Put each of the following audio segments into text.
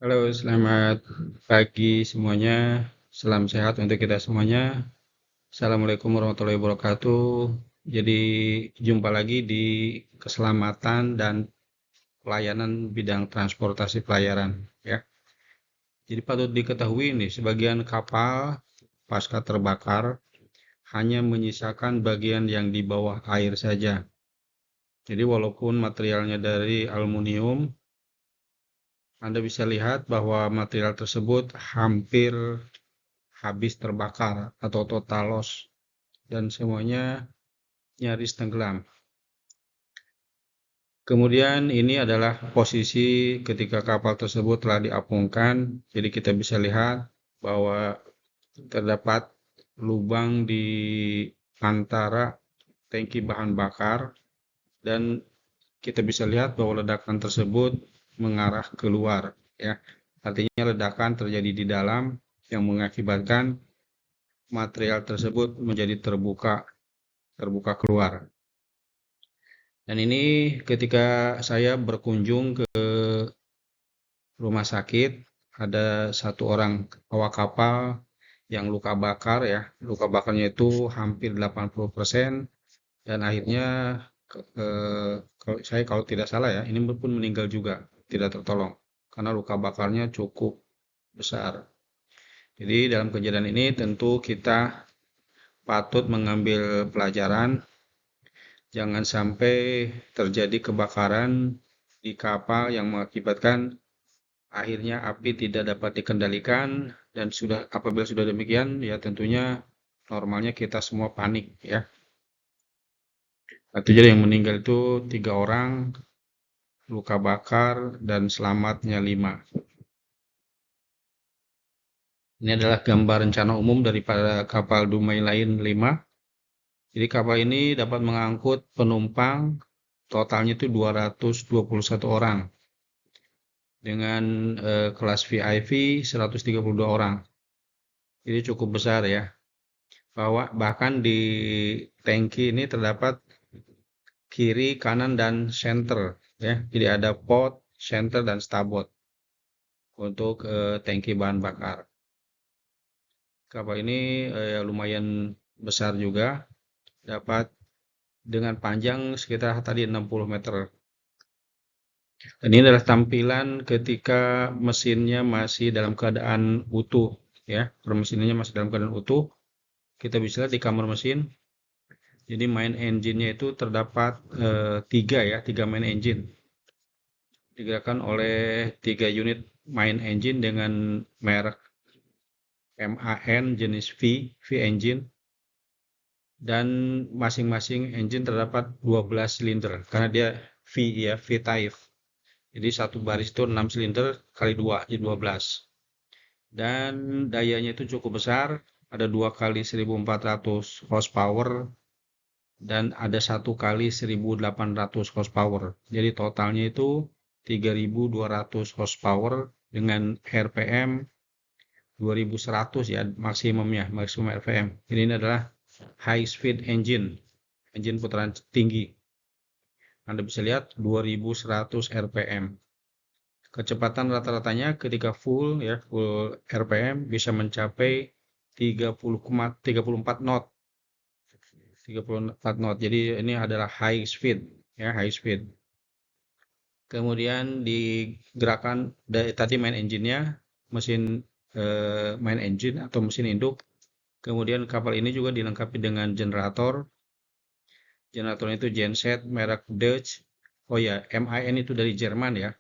Halo, selamat pagi semuanya. Salam sehat untuk kita semuanya. Assalamualaikum warahmatullahi wabarakatuh. Jadi, jumpa lagi di keselamatan dan pelayanan bidang transportasi pelayaran, ya. Jadi patut diketahui nih, sebagian kapal pasca terbakar hanya menyisakan bagian yang di bawah air saja. Jadi walaupun materialnya dari aluminium, Anda bisa lihat bahwa material tersebut hampir habis terbakar atau total loss dan semuanya nyaris tenggelam. Kemudian ini adalah posisi ketika kapal tersebut telah diapungkan. Jadi kita bisa lihat bahwa terdapat lubang di antara tangki bahan bakar dan kita bisa lihat bahwa ledakan tersebut mengarah keluar, ya. Artinya ledakan terjadi di dalam yang mengakibatkan material tersebut menjadi terbuka keluar. Dan ini ketika saya berkunjung ke rumah sakit, ada satu orang awak kapal yang luka bakar, ya. Luka bakarnya itu hampir 80% dan akhirnya kalau tidak salah, ya, ini pun meninggal juga, tidak tertolong karena luka bakarnya cukup besar. Jadi dalam kejadian ini tentu kita patut mengambil pelajaran. Jangan sampai terjadi kebakaran di kapal yang mengakibatkan akhirnya api tidak dapat dikendalikan dan apabila sudah demikian, ya tentunya normalnya kita semua panik, ya. Jadi yang meninggal itu 3 orang, luka bakar dan selamatnya 5. Ini adalah gambar rencana umum daripada kapal Dumai Lain 5. Jadi kapal ini dapat mengangkut penumpang totalnya itu 221 orang. Dengan kelas VIP 132 orang. Jadi cukup besar, ya. Bahkan di tangki ini terdapat kiri, kanan, dan center, ya. Jadi ada port, center, dan starboard untuk tangki bahan bakar. Kapal ini lumayan besar juga, dapat dengan panjang sekitar tadi 60 meter. Dan ini adalah tampilan ketika mesinnya masih dalam keadaan utuh, ya. Mesinnya masih dalam keadaan utuh. Kita bisa lihat di kamar mesin. Jadi main engine-nya itu terdapat 3, ya, 3 main engine. Digerakkan oleh 3 unit main engine dengan merek MAN jenis V engine. Dan masing-masing engine terdapat 12 silinder karena dia V, ya, V type. Jadi satu baris itu 6 silinder kali 2, jadi 12. Dan dayanya itu cukup besar, ada 2 kali 1400 horsepower dan ada 1 kali 1800 horsepower. Jadi totalnya itu 3200 horsepower dengan RPM 2100, ya, maksimum RPM. Ini adalah high speed engine putaran tinggi. Anda bisa lihat 2100 RPM. Kecepatan rata-ratanya ketika full RPM bisa mencapai 34 knot. 34 knot. Jadi ini adalah high speed, ya, high speed. Kemudian digerakkan dari tadi main engine-nya, mesin main engine atau mesin induk. Kemudian kapal ini juga dilengkapi dengan generator. Generatornya itu genset merek Dutch. Oh ya, MAN itu dari Jerman, ya.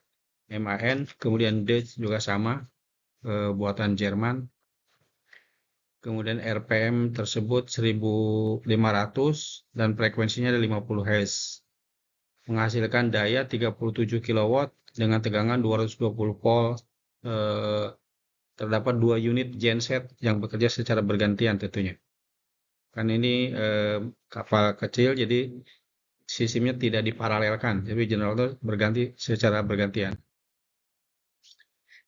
MAN, kemudian Dutch juga sama, buatan Jerman. Kemudian RPM tersebut 1500 dan frekuensinya ada 50 Hz. Menghasilkan daya 37 kW dengan tegangan 220 volt. Terdapat 2 unit genset yang bekerja secara bergantian tentunya. Kan ini kapal kecil, jadi sistemnya tidak diparalelkan, jadi generator berganti secara bergantian.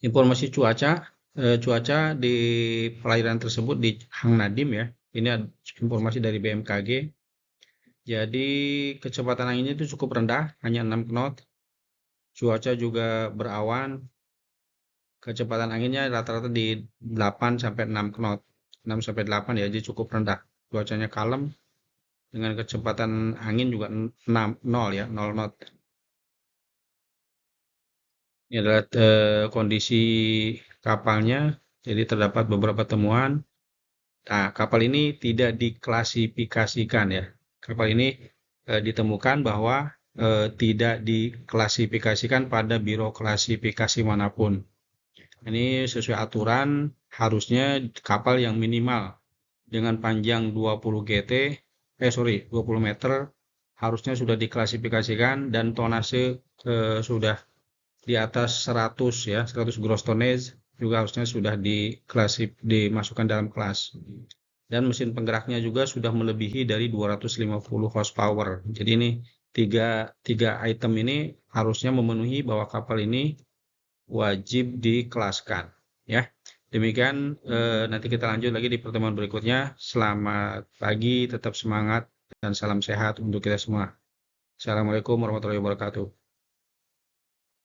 Informasi cuaca di perairan tersebut di Hang Nadim, ya. Ini informasi dari BMKG. Jadi kecepatan anginnya itu cukup rendah, hanya 6 knot. Cuaca juga berawan. kecepatan anginnya rata-rata di 8 sampai 6 knot. 6 sampai 8 ya, jadi cukup rendah. Cuacanya kalem dengan kecepatan angin juga 6 0 ya, 0 knot. Ini adalah kondisi kapalnya. Jadi terdapat beberapa temuan. Nah, kapal ini tidak diklasifikasikan ya. Kapal ini ditemukan bahwa tidak diklasifikasikan pada biro klasifikasi manapun. Ini sesuai aturan, harusnya kapal yang minimal dengan panjang 20 GT, 20 meter, harusnya sudah diklasifikasikan dan tonase sudah di atas 100 ya, 100 gross tonnage juga harusnya sudah dimasukkan dalam kelas. Dan mesin penggeraknya juga sudah melebihi dari 250 horsepower. Jadi ini tiga item ini harusnya memenuhi bahwa kapal ini wajib dikelaskan ya. Demikian nanti kita lanjut lagi di pertemuan berikutnya. Selamat pagi, tetap semangat dan salam sehat untuk kita semua. Assalamualaikum warahmatullahi wabarakatuh.